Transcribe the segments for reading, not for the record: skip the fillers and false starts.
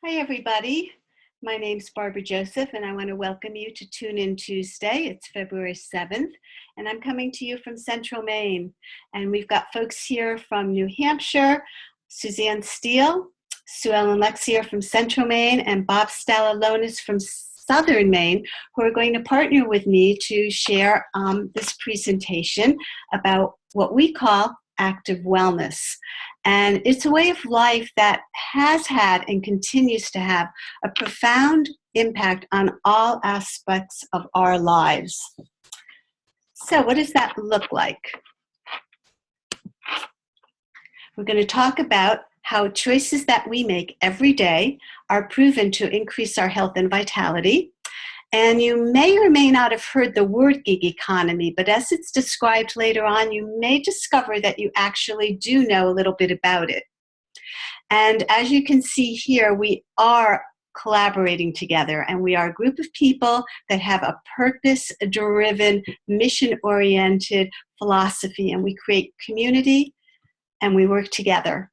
Hi, everybody. My name's Barbara Joseph, and I want to welcome you to Tune In Tuesday. It's February 7th, and I'm coming to you from Central Maine. And we've got folks here from New Hampshire, Suzanne Steele, Sue Ellen Lexier from Central Maine, and Bob Stallalonis from Southern Maine, who are going to partner with me to share this presentation about what we call active wellness. And it's a way of life that has had and continues to have a profound impact on all aspects of our lives. So what does that look like? We're going to talk about how choices that we make every day are proven to increase our health and vitality. And you may or may not have heard the word gig economy, but as it's described later on, you may discover that you actually do know a little bit about it. And as you can see here, we are collaborating together, and we are a group of people that have a purpose-driven, mission-oriented philosophy, and we create community, and we work together.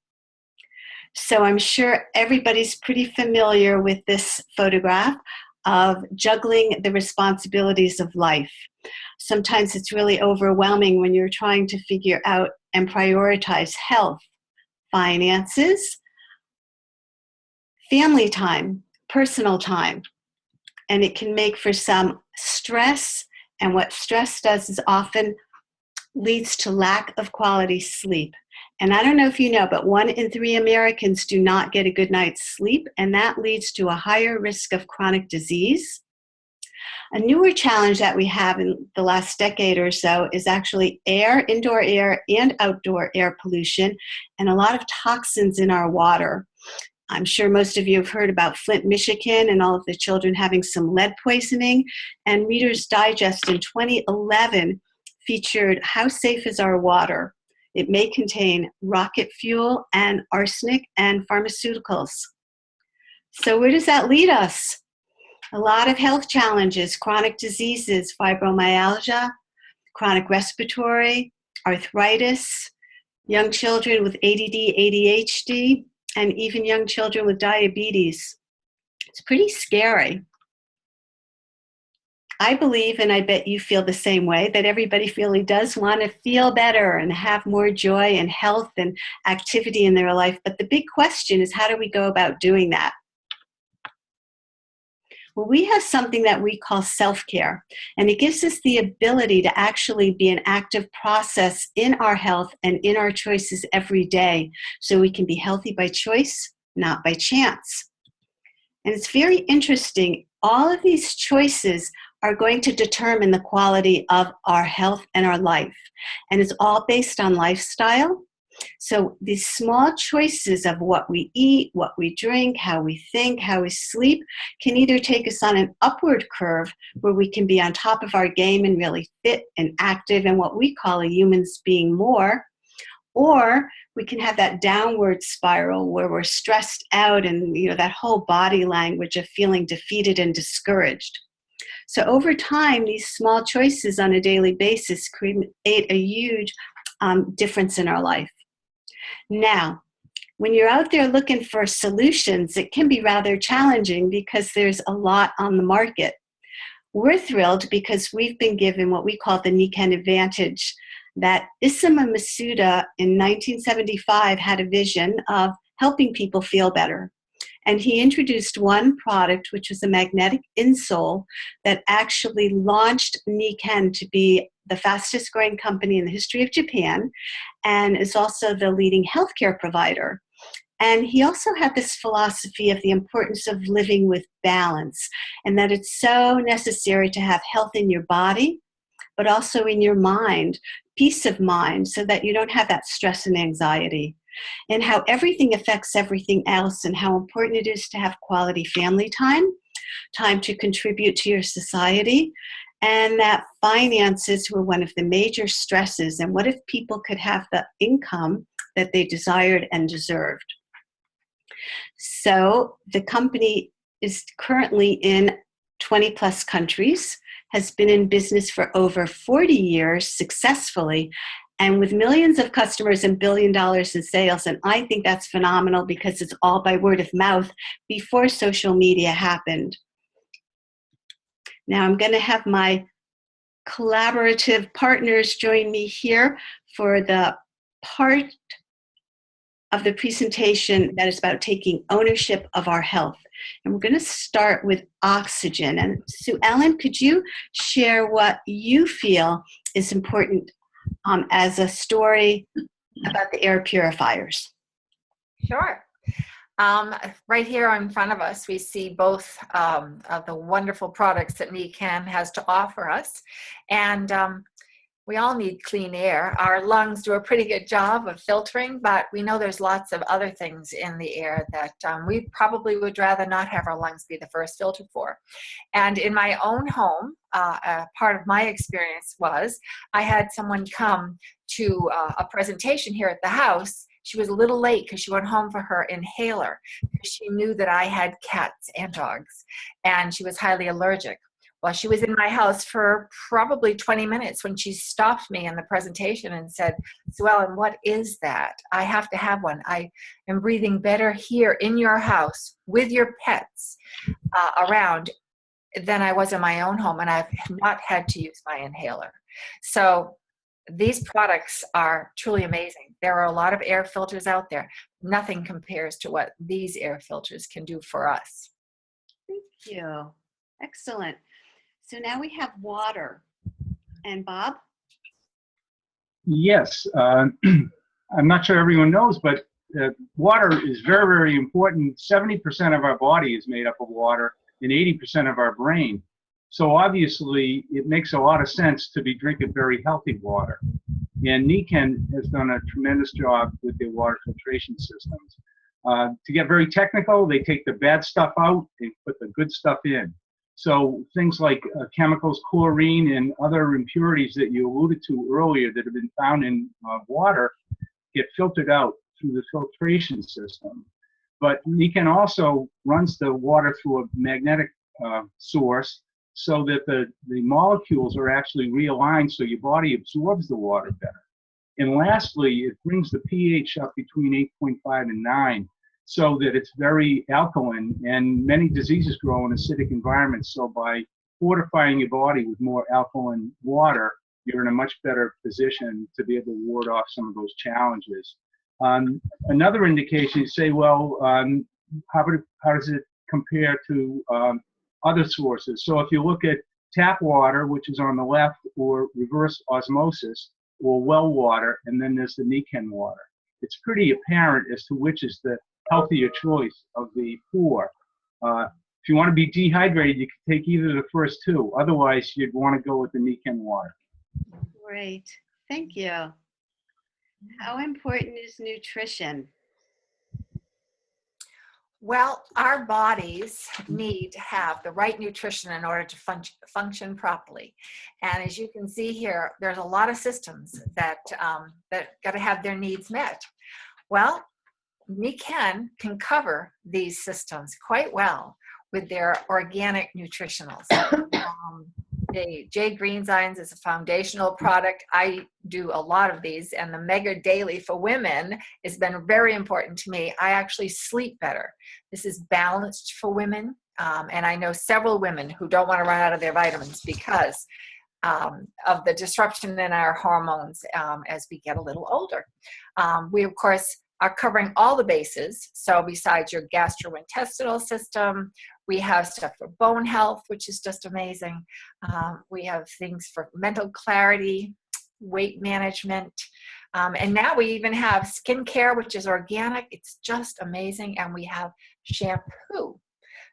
So I'm sure everybody's pretty familiar with this photograph of juggling the responsibilities of life. Sometimes it's really overwhelming when you're trying to figure out and prioritize health, finances, family time, personal time, and it can make for some stress, and what stress does is often leads to lack of quality sleep. And I don't know if you know, but 1 in 3 Americans do not get a good night's sleep, and that leads to a higher risk of chronic disease. A newer challenge that we have in the last decade or so is actually indoor air and outdoor air pollution, and a lot of toxins in our water. I'm sure most of you have heard about Flint, Michigan, and all of the children having some lead poisoning. And Reader's Digest in 2011 featured How Safe is Our Water? It may contain rocket fuel and arsenic and pharmaceuticals. So where does that lead us? A lot of health challenges, chronic diseases, fibromyalgia, chronic respiratory, arthritis, young children with ADD, ADHD, and even young children with diabetes. It's pretty scary. I believe, and I bet you feel the same way, that everybody really does want to feel better and have more joy and health and activity in their life. But the big question is, how do we go about doing that? Well, we have something that we call self-care, and it gives us the ability to actually be an active process in our health and in our choices every day, so we can be healthy by choice, not by chance. And it's very interesting. All of these choices are going to determine the quality of our health and our life. And it's all based on lifestyle. So these small choices of what we eat, what we drink, how we think, how we sleep, can either take us on an upward curve where we can be on top of our game and really fit and active and what we call a human's being more, or we can have that downward spiral where we're stressed out and that whole body language of feeling defeated and discouraged. So over time, these small choices on a daily basis create a huge difference in our life. Now, when you're out there looking for solutions, it can be rather challenging because there's a lot on the market. We're thrilled because we've been given what we call the Nikken advantage, that Isama Masuda in 1975 had a vision of helping people feel better. And he introduced one product, which was a magnetic insole, that actually launched Nikken to be the fastest growing company in the history of Japan, and is also the leading healthcare provider. And he also had this philosophy of the importance of living with balance, and that it's so necessary to have health in your body, but also in your mind, peace of mind, so that you don't have that stress and anxiety. And how everything affects everything else, and how important it is to have quality family time, time to contribute to your society, and that finances were one of the major stresses. And what if people could have the income that they desired and deserved? So the company is currently in 20 plus countries, has been in business for over 40 years successfully, and with millions of customers and $1 billion in sales. And I think that's phenomenal because it's all by word of mouth before social media happened. Now I'm going to have my collaborative partners join me here for the part of the presentation that is about taking ownership of our health. And we're going to start with oxygen. And Sue Ellen, could you share what you feel is important as a story about the air purifiers? Sure. Right here in front of us, we see both of the wonderful products that Nikken has to offer us. And we all need clean air. Our lungs do a pretty good job of filtering, but we know there's lots of other things in the air that we probably would rather not have our lungs be the first filter for. And in my own home, part of my experience was I had someone come to a presentation here at the house. She was a little late because she went home for her inhaler. She knew that I had cats and dogs, and she was highly allergic. Well, she was in my house for probably 20 minutes when she stopped me in the presentation and said, "Sue Ellen, what is that? I have to have one. I am breathing better here in your house with your pets around than I was in my own home, and I've not had to use my inhaler." So these products are truly amazing. There are a lot of air filters out there. Nothing compares to what these air filters can do for us. Thank you. Excellent. So now we have water. And Bob? Yes. I'm not sure everyone knows, but water is very, very important. 70% of our body is made up of water and 80% of our brain. So obviously, it makes a lot of sense to be drinking very healthy water. And Nikken has done a tremendous job with their water filtration systems. To get very technical, they take the bad stuff out and put the good stuff in. So things like chemicals, chlorine, and other impurities that you alluded to earlier that have been found in water get filtered out through the filtration system. But Nikken also runs the water through a magnetic source so that the molecules are actually realigned so your body absorbs the water better. And lastly, it brings the pH up between 8.5 and 9 so that it's very alkaline, and many diseases grow in acidic environments. So by fortifying your body with more alkaline water, you're in a much better position to be able to ward off some of those challenges. Another indication, you say, well, how does it compare to other sources? So if you look at tap water, which is on the left, or reverse osmosis, or well water, and then there's the Nikken water, it's pretty apparent as to which is the healthier choice of the four. If you want to be dehydrated, you can take either of the first two. Otherwise, you'd want to go with the Nikken water. Great. Thank you. How important is nutrition? Well, our bodies need to have the right nutrition in order to function properly. And as you can see here, there's a lot of systems that got to have their needs met. Well, Nikken can cover these systems quite well with their organic nutritionals. The J Greenzymes is a foundational product. I do a lot of these, and the Mega Daily for women has been very important to me. I actually sleep better. This is balanced for women, and I know several women who don't want to run out of their vitamins because of the disruption in our hormones as we get a little older. We, of course, are covering all the bases. So besides your gastrointestinal system, we have stuff for bone health, which is just amazing. We have things for mental clarity, weight management. And now we even have skincare, which is organic. It's just amazing. And we have shampoo.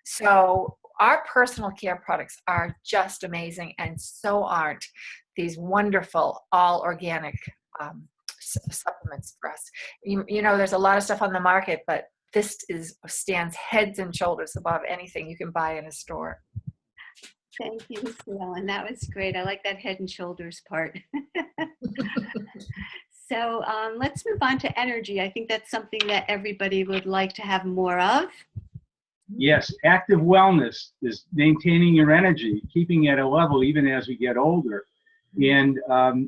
So our personal care products are just amazing. And so aren't these wonderful, all organic supplements for us. You know, there's a lot of stuff on the market, but this stands heads and shoulders above anything you can buy in a store. Thank you, Sue Ellen. That was great. I like that head and shoulders part. So let's move on to energy. I think that's something that everybody would like to have more of. Yes, active wellness is maintaining your energy, keeping it at a level even as we get older. And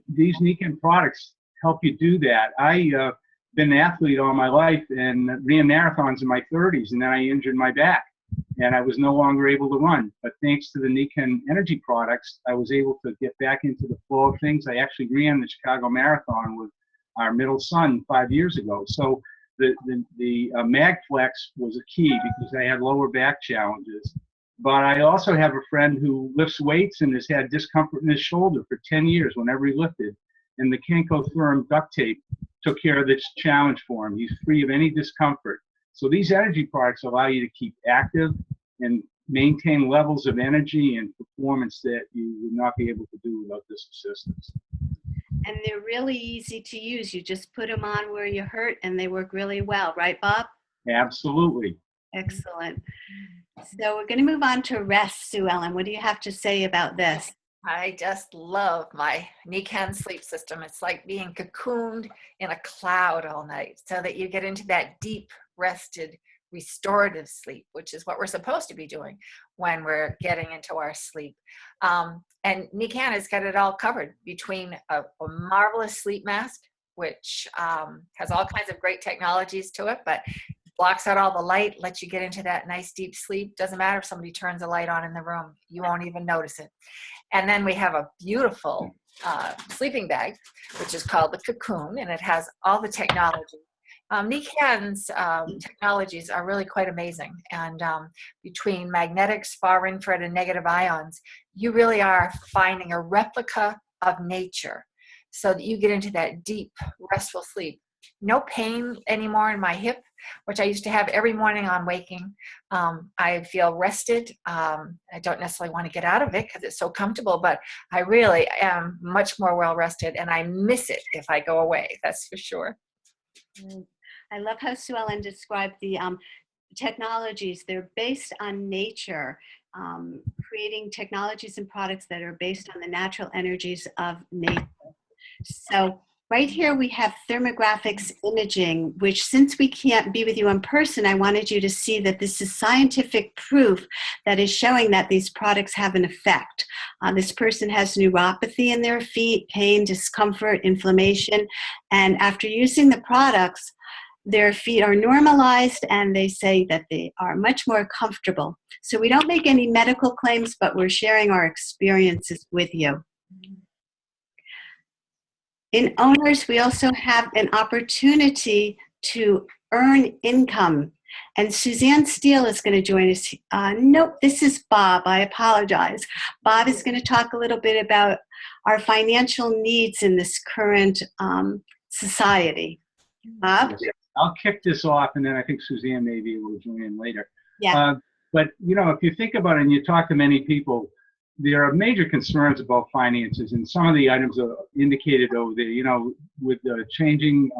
these Nikken products help you do that. I been an athlete all my life and ran marathons in my 30s, and then I injured my back and I was no longer able to run. But thanks to the Nikken energy products, I was able to get back into the flow of things. I actually ran the Chicago Marathon with our middle son 5 years ago. So the MagFlex was a key because I had lower back challenges. But I also have a friend who lifts weights and has had discomfort in his shoulder for 10 years whenever he lifted. And the Kenkotherm duct tape took care of this challenge for him. He's free of any discomfort. So these energy products allow you to keep active and maintain levels of energy and performance that you would not be able to do without this assistance. And they're really easy to use. You just put them on where you hurt and they work really well. Right, Bob? Absolutely. Excellent. So we're going to move on to rest, Sue Ellen. What do you have to say about this? I just love my Nikken sleep system. It's like being cocooned in a cloud all night so that you get into that deep, rested, restorative sleep, which is what we're supposed to be doing when we're getting into our sleep. And Nikken has got it all covered between a marvelous sleep mask, which has all kinds of great technologies to it, but blocks out all the light, lets you get into that nice deep sleep. Doesn't matter if somebody turns a light on in the room, you won't even notice it. And then we have a beautiful sleeping bag, which is called the Cocoon, and it has all the technology. Nikken's technologies are really quite amazing. And between magnetics, far infrared, and negative ions, you really are finding a replica of nature so that you get into that deep, restful sleep. No pain anymore in my hip, which I used to have every morning on waking. I feel rested. I don't necessarily want to get out of it because it's so comfortable, but I really am much more well rested, and I miss it if I go away. That's for sure. I love how Sue Ellen described the technologies. They're based on nature, creating technologies and products that are based on the natural energies of nature. So right here we have thermographics imaging, which, since we can't be with you in person, I wanted you to see that this is scientific proof that is showing that these products have an effect. This person has neuropathy in their feet, pain, discomfort, inflammation, and after using the products, their feet are normalized and they say that they are much more comfortable. So we don't make any medical claims, but we're sharing our experiences with you. In owners, we also have an opportunity to earn income. And Suzanne Steele is going to join us. Nope, this is Bob. I apologize. Bob is going to talk a little bit about our financial needs in this current society. Bob? I'll kick this off, and then I think Suzanne may be able to join in later. Yeah. But, you know, if you think about it and you talk to many people, there are major concerns about finances, and some of the items are indicated over there. You know, with the changing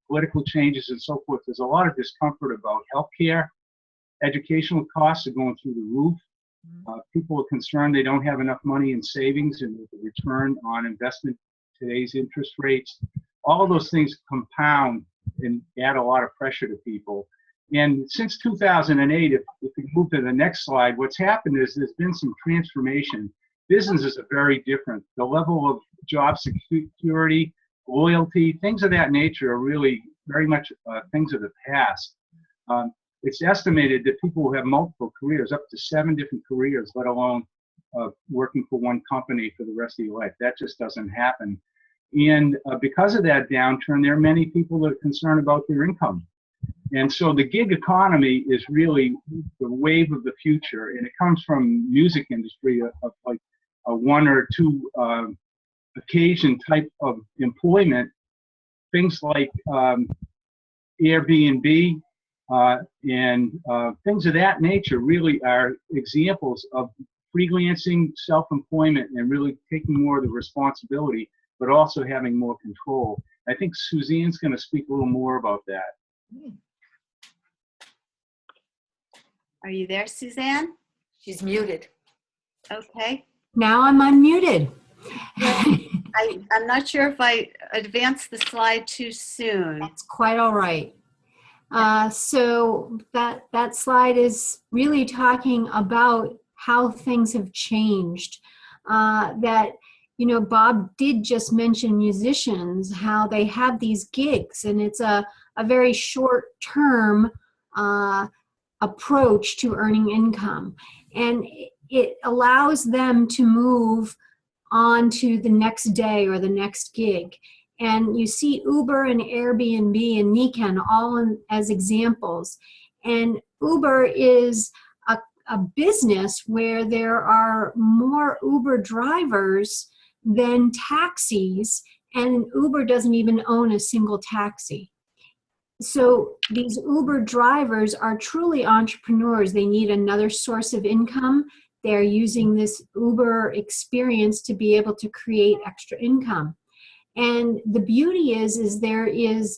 political changes and so forth, there's a lot of discomfort about healthcare. Educational costs are going through the roof. People are concerned they don't have enough money in savings, and with the return on investment, today's interest rates, all of those things compound and add a lot of pressure to people. And since 2008, if we move to the next slide, what's happened is there's been some transformation. Businesses are very different. The level of job security, loyalty, things of that nature are really very much things of the past. It's estimated that people who have multiple careers, up to 7 different careers, let alone working for one company for the rest of your life. That just doesn't happen. And because of that downturn, there are many people that are concerned about their income. And so the gig economy is really the wave of the future, and it comes from music industry of like a 1 or 2 occasion type of employment. Things like Airbnb and things of that nature really are examples of freelancing, self-employment, and really taking more of the responsibility, but also having more control. I think Suzanne's going to speak a little more about that. Are you there, Suzanne? She's muted. Okay. Now I'm unmuted. I'm not sure if I advanced the slide too soon. That's quite all right. So that slide is really talking about how things have changed. That, Bob did just mention musicians, how they have these gigs, and it's a very short-term approach to earning income. And it allows them to move on to the next day or the next gig. And you see Uber and Airbnb and Nikken all as examples. And Uber is a business where there are more Uber drivers than taxis, and Uber doesn't even own a single taxi. So these Uber drivers are truly entrepreneurs. They need another source of income. They're using this Uber experience to be able to create extra income. And the beauty is there is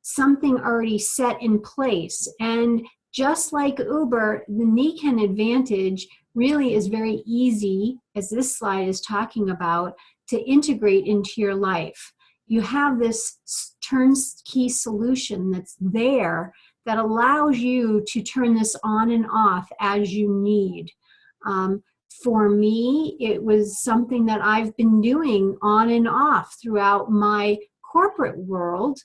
something already set in place. And just like Uber, the Nikken advantage really is very easy, as this slide is talking about, to integrate into your life. You have this turnkey solution that's there that allows you to turn this on and off as you need. For me, it was something that I've been doing on and off throughout my corporate world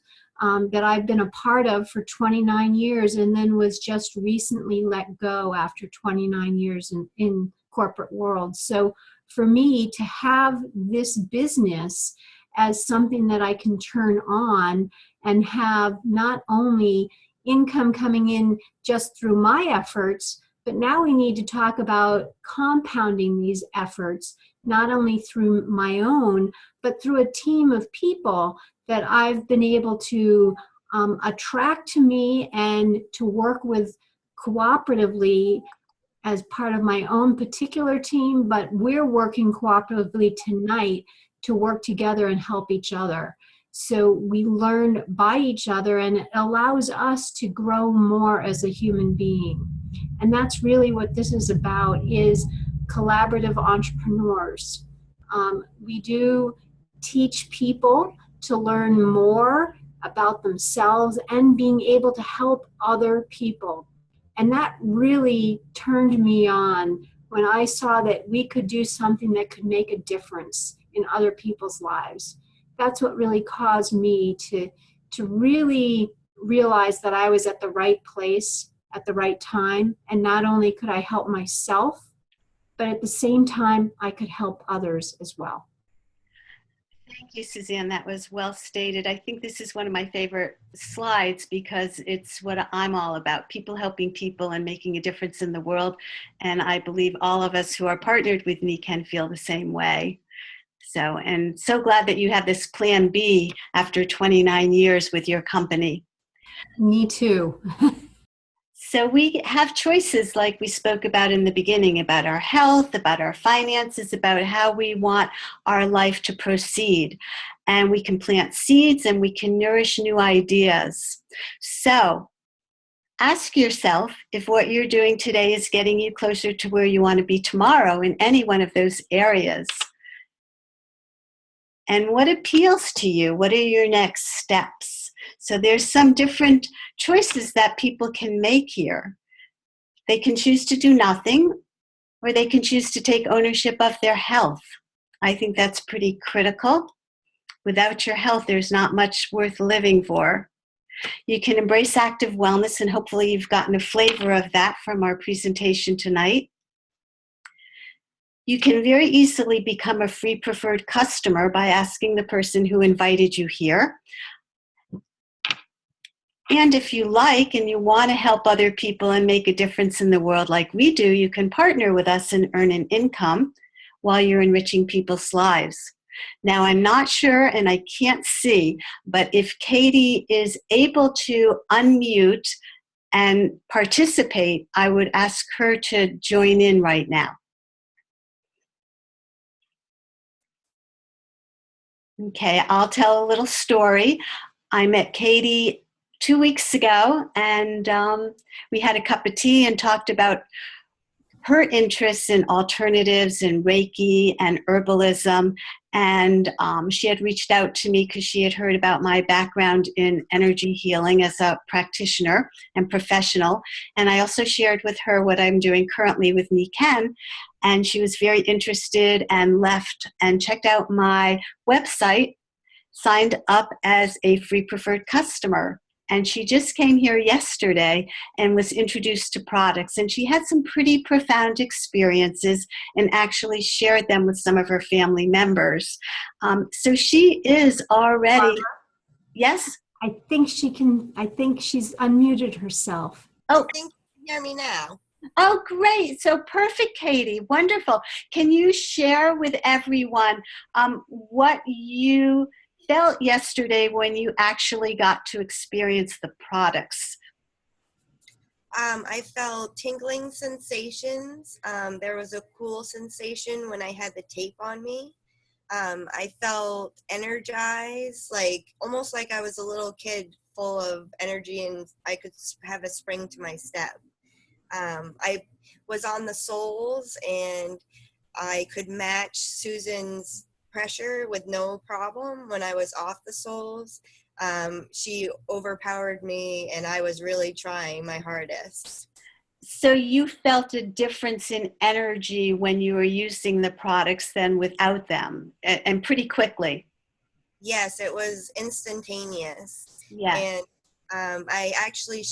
that I've been a part of for 29 years, and then was just recently let go after 29 years in corporate world. So for me to have this business as something that I can turn on and have not only income coming in just through my efforts, but now we need to talk about compounding these efforts, not only through my own, but through a team of people that I've been able to attract to me and to work with cooperatively as part of my own particular team, but we're working cooperatively tonight to work together and help each other. So we learn by each other, and it allows us to grow more as a human being. And that's really what this is about, is collaborative entrepreneurs. We do teach people to learn more about themselves and being able to help other people. And that really turned me on when I saw that we could do something that could make a difference in other people's lives. That's what really caused me to really realize that I was at the right place at the right time. And not only could I help myself, but at the same time, I could help others as well. Thank you, Suzanne. That was well stated. I think this is one of my favorite slides because it's what I'm all about, people helping people and making a difference in the world. And I believe all of us who are partnered with Nikken feel the same way. So, and so glad that you have this plan B after 29 years with your company. Me too. So we have choices like we spoke about in the beginning, about our health, about our finances, about how we want our life to proceed. And we can plant seeds and we can nourish new ideas. So ask yourself if what you're doing today is getting you closer to where you want to be tomorrow in any one of those areas. And what appeals to you? What are your next steps? So there's some different choices that people can make here. They can choose to do nothing, or they can choose to take ownership of their health. I think that's pretty critical. Without your health, there's not much worth living for. You can embrace active wellness, and hopefully you've gotten a flavor of that from our presentation tonight. You can very easily become a free preferred customer by asking the person who invited you here. And if you like and you want to help other people and make a difference in the world like we do, you can partner with us and earn an income while you're enriching people's lives. Now, I'm not sure and I can't see, but if Katie is able to unmute and participate, I would ask her to join in right now. Okay, I'll tell a little story. I met Katie 2 weeks ago, and we had a cup of tea and talked about her interests in alternatives and Reiki and herbalism. And she had reached out to me because she had heard about my background in energy healing as a practitioner and professional. And I also shared with her what I'm doing currently with Nikken. And she was very interested and left and checked out my website, signed up as a free preferred customer. And she just came here yesterday and was introduced to products. And she had some pretty profound experiences and actually shared them with some of her family members. So she is already, yes? I think she's unmuted herself. Oh, I think you can hear me now. oh, great. So perfect, Katie. Wonderful. Can you share with everyone what you felt yesterday when you actually got to experience the products? I felt tingling sensations. There was a cool sensation when I had the tape on me. I felt energized, like almost like I was a little kid full of energy and I could have a spring to my step. I was on the soles and I could match Susan's pressure with no problem when I was off the soles. She overpowered me and I was really trying my hardest. So you felt a difference in energy when you were using the products than without them, and pretty quickly. Yes, it was instantaneous. Yeah. And I actually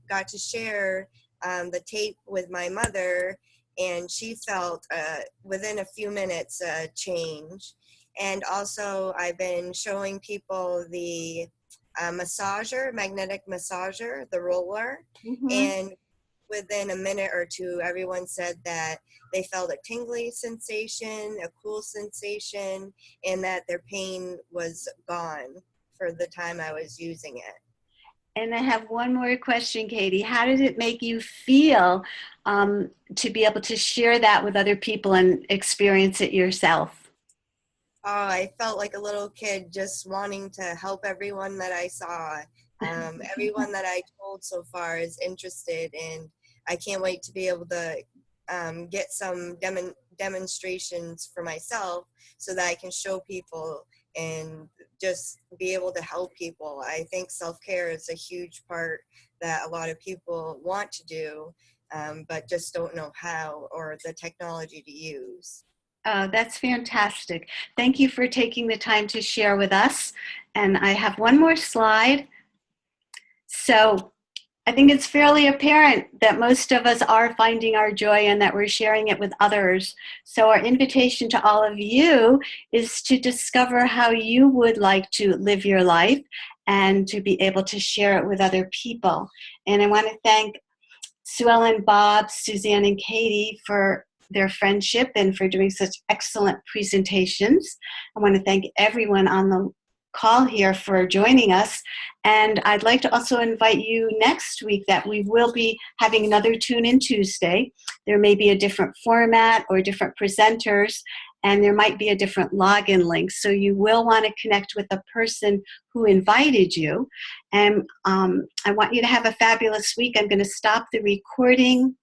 got to share the tape with my mother, and she felt within a few minutes a change. And also I've been showing people the magnetic massager, the roller, Mm-hmm. and within a minute or two, everyone said that they felt a tingly sensation, a cool sensation, and that their pain was gone for the time I was using it. And I have one more question, Katie. How did it make you feel to be able to share that with other people and experience it yourself? Oh, I felt like a little kid just wanting to help everyone that I saw. Everyone that I told so far is interested, and I can't wait to be able to get some demonstrations for myself so that I can show people and just be able to help people. I think self-care is a huge part that a lot of people want to do, but just don't know how or the technology to use. Oh, that's fantastic. Thank you for taking the time to share with us. And I have one more slide. So I think it's fairly apparent that most of us are finding our joy and that we're sharing it with others. So our invitation to all of you is to discover how you would like to live your life and to be able to share it with other people. And I want to thank Sue Ellen, Bob, Suzanne, and Katie for their friendship and for doing such excellent presentations. I want to thank everyone on the call here for joining us. And I'd like to also invite you next week that we will be having another Tune In Tuesday. There may be a different format or different presenters, and there might be a different login link. So you will want to connect with the person who invited you. And I want you to have a fabulous week. I'm going to stop the recording